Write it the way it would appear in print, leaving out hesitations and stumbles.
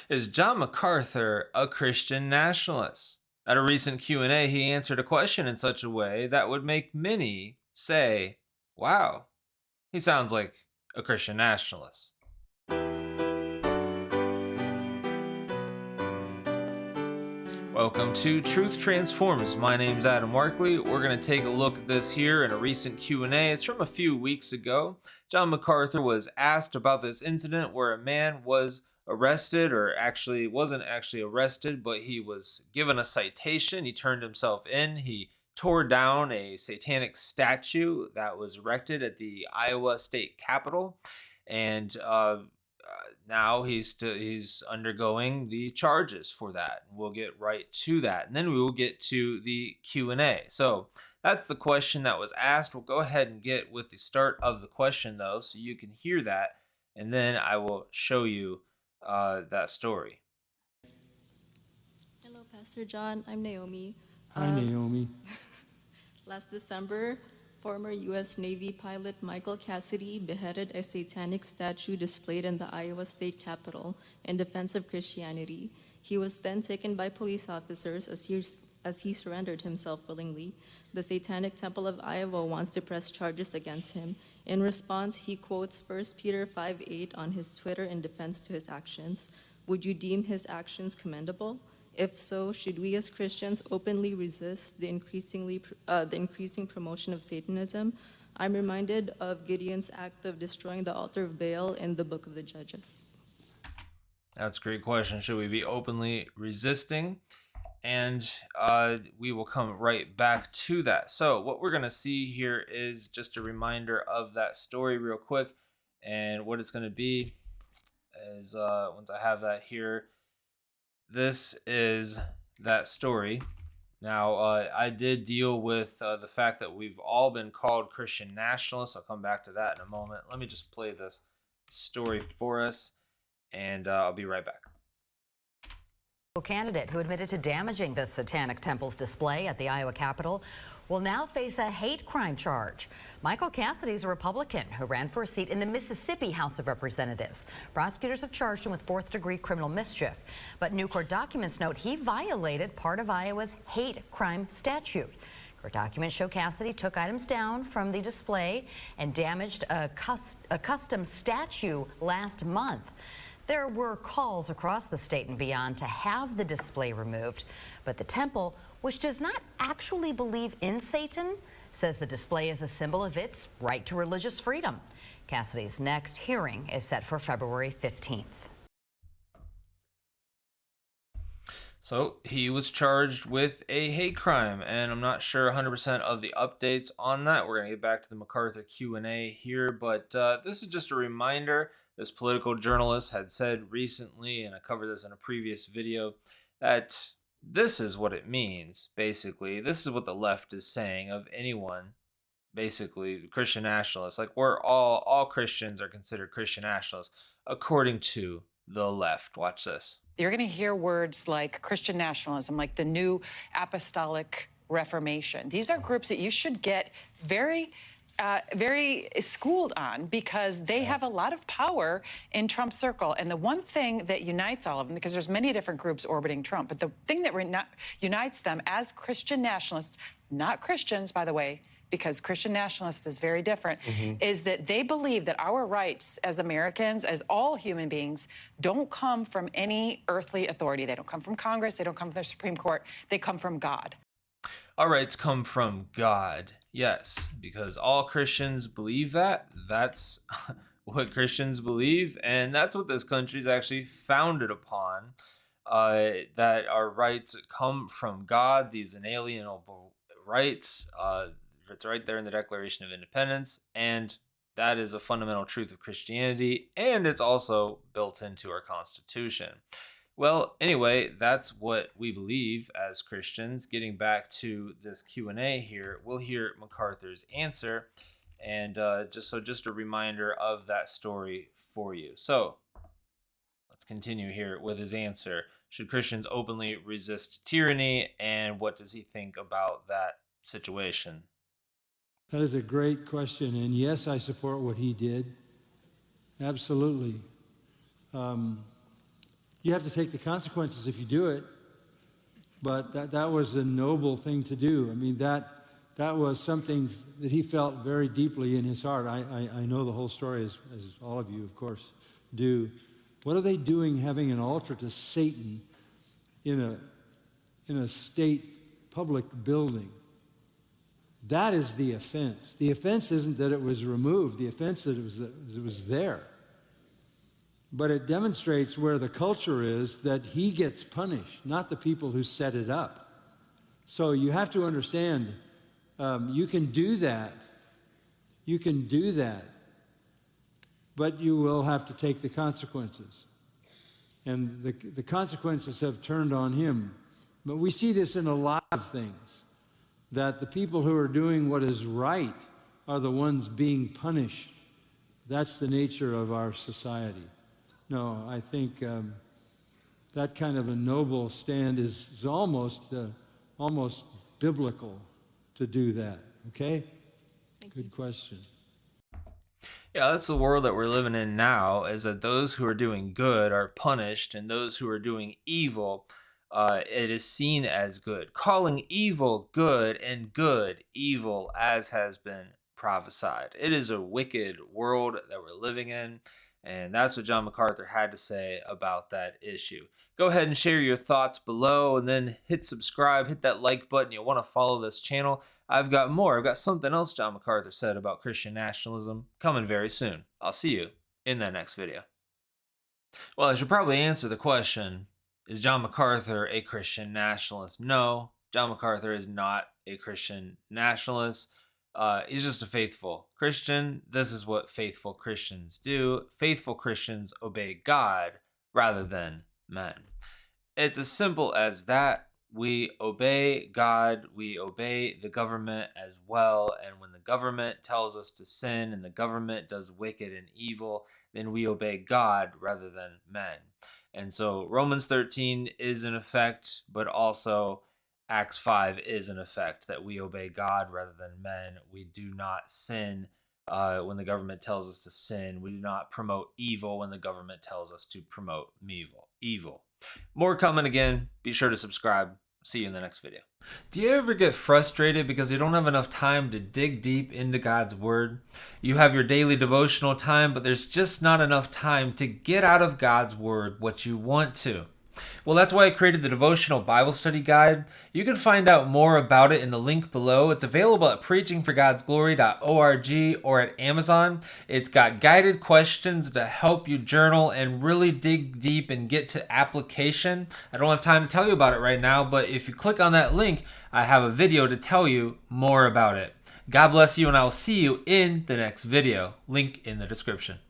Is John MacArthur a Christian nationalist? At a recent Q&A, he answered a question in such a way that would make many say, wow, he sounds like a Christian nationalist. Welcome to Truth Transforms. My name's Adam Markley. We're going to take a look at this here in a recent Q&A. It's from a few weeks ago. John MacArthur was asked about this incident where a man was arrested, or actually wasn't actually arrested, but he was given a citation. He turned himself in. He tore down a satanic statue that was erected at the Iowa State Capitol. And now he's undergoing the charges for that. We'll get right to that, and then we will get to the Q&A. So that's the question that was asked. We'll go ahead and get with the start of the question, though, so you can hear that, and then I will show you that story. Hello, Pastor John. I'm Naomi. Hi, Naomi. Last December, former U.S. Navy pilot Michael Cassidy beheaded a satanic statue displayed in the Iowa State Capitol in defense of Christianity. He was then taken by police officers as he surrendered himself willingly. The Satanic Temple of Iowa wants to press charges against him. In response, he quotes 1 Peter 5:8 on his Twitter in defense to his actions. Would you deem his actions commendable? If so, should we as Christians openly resist the increasing promotion of Satanism? I'm reminded of Gideon's act of destroying the altar of Baal in the book of the Judges. That's a great question. Should we be openly resisting? And we will come right back to that. So what we're going to see here is just a reminder of that story real quick. And what it's going to be is, once I have that here, this is that story. Now, I did deal with the fact that we've all been called Christian nationalists. I'll come back to that in a moment. Let me just play this story for us, and I'll be right back. Candidate who admitted to damaging the Satanic Temple's display at the Iowa Capitol will now face a hate crime charge. Michael Cassidy is a Republican who ran for a seat in the Mississippi House of Representatives. Prosecutors have charged him with fourth-degree criminal mischief, but new court documents note he violated part of Iowa's hate crime statute. Court documents show Cassidy took items down from the display and damaged a custom statue last month. There were calls across the state and beyond to have the display removed, but the temple, which does not actually believe in Satan, says the display is a symbol of its right to religious freedom. Cassidy's next hearing is set for February 15th. So he was charged with a hate crime, and I'm not sure 100% of the updates on that. We're going to get back to the MacArthur Q&A here, but this is just a reminder. This political journalist had said recently, and I covered this in a previous video, that this is what it means, basically. This is what the left is saying of anyone, basically, Christian nationalists. Like, we're all Christians are considered Christian nationalists, according to the left. Watch this. You're going to hear words like Christian nationalism, like the New Apostolic Reformation. These are groups that you should get very schooled on, because they have a lot of power in Trump's circle. And the one thing that unites all of them, because there's many different groups orbiting Trump, but the thing that unites them as Christian nationalists, not Christians, by the way, because Christian nationalists is very different, is that they believe that our rights as Americans, as all human beings, don't come from any earthly authority. They don't come from Congress. They don't come from the Supreme Court. They come from God. Our rights come from God. Yes, because all Christians believe that. That's what Christians believe, and that's what this country is actually founded upon, that our rights come from God, these inalienable rights. It's right there in the Declaration of Independence, and that is a fundamental truth of Christianity, and it's also built into our Constitution. Well, anyway, that's what we believe as Christians. Getting back to this Q&A here, we'll hear MacArthur's answer, and just a reminder of that story for you. So let's continue here with his answer. Should Christians openly resist tyranny, and what does he think about that situation? That is a great question, and yes, I support what he did. Absolutely. You have to take the consequences if you do it. But that was a noble thing to do. I mean, that was something that he felt very deeply in his heart. I know the whole story, as all of you, of course, do. What are they doing having an altar to Satan in a state public building? That is the offense. The offense isn't that it was removed. The offense is that it was there. But it demonstrates where the culture is, that he gets punished, not the people who set it up. So you have to understand, you can do that. You can do that. But you will have to take the consequences. And the consequences have turned on him. But we see this in a lot of things, that the people who are doing what is right are the ones being punished. That's the nature of our society. No, I think that kind of a noble stand is almost biblical to do that. Okay? Good question. Yeah, that's the world that we're living in now, is that those who are doing good are punished, and those who are doing evil, it is seen as good. Calling evil good and good evil, as has been prophesied. It is a wicked world that we're living in. And that's what John MacArthur had to say about that issue. Go ahead and share your thoughts below, and then hit subscribe, hit that like button. You'll want to follow this channel. I've got more. I've got something else John MacArthur said about Christian nationalism coming very soon. I'll see you in that next video. Well, I should probably answer the question, is John MacArthur a Christian nationalist? No, John MacArthur is not a Christian nationalist. He's just a faithful Christian. This is what faithful Christians do. Faithful Christians obey God rather than men. It's as simple as that. We obey God. We obey the government as well. And when the government tells us to sin and the government does wicked and evil, then we obey God rather than men. And so Romans 13 is in effect, but also Acts 5 is in effect, that we obey God rather than men. We do not sin when the government tells us to sin. We do not promote evil when the government tells us to promote evil. More coming again. Be sure to subscribe. See you in the next video. Do you ever get frustrated because you don't have enough time to dig deep into God's Word? You have your daily devotional time, but there's just not enough time to get out of God's Word what you want to. Well, that's why I created the Devotional Bible Study Guide. You can find out more about it in the link below. It's available at preachingforgodsglory.org or at Amazon. It's got guided questions to help you journal and really dig deep and get to application. I don't have time to tell you about it right now, but if you click on that link, I have a video to tell you more about it. God bless you, and I will see you in the next video. Link in the description.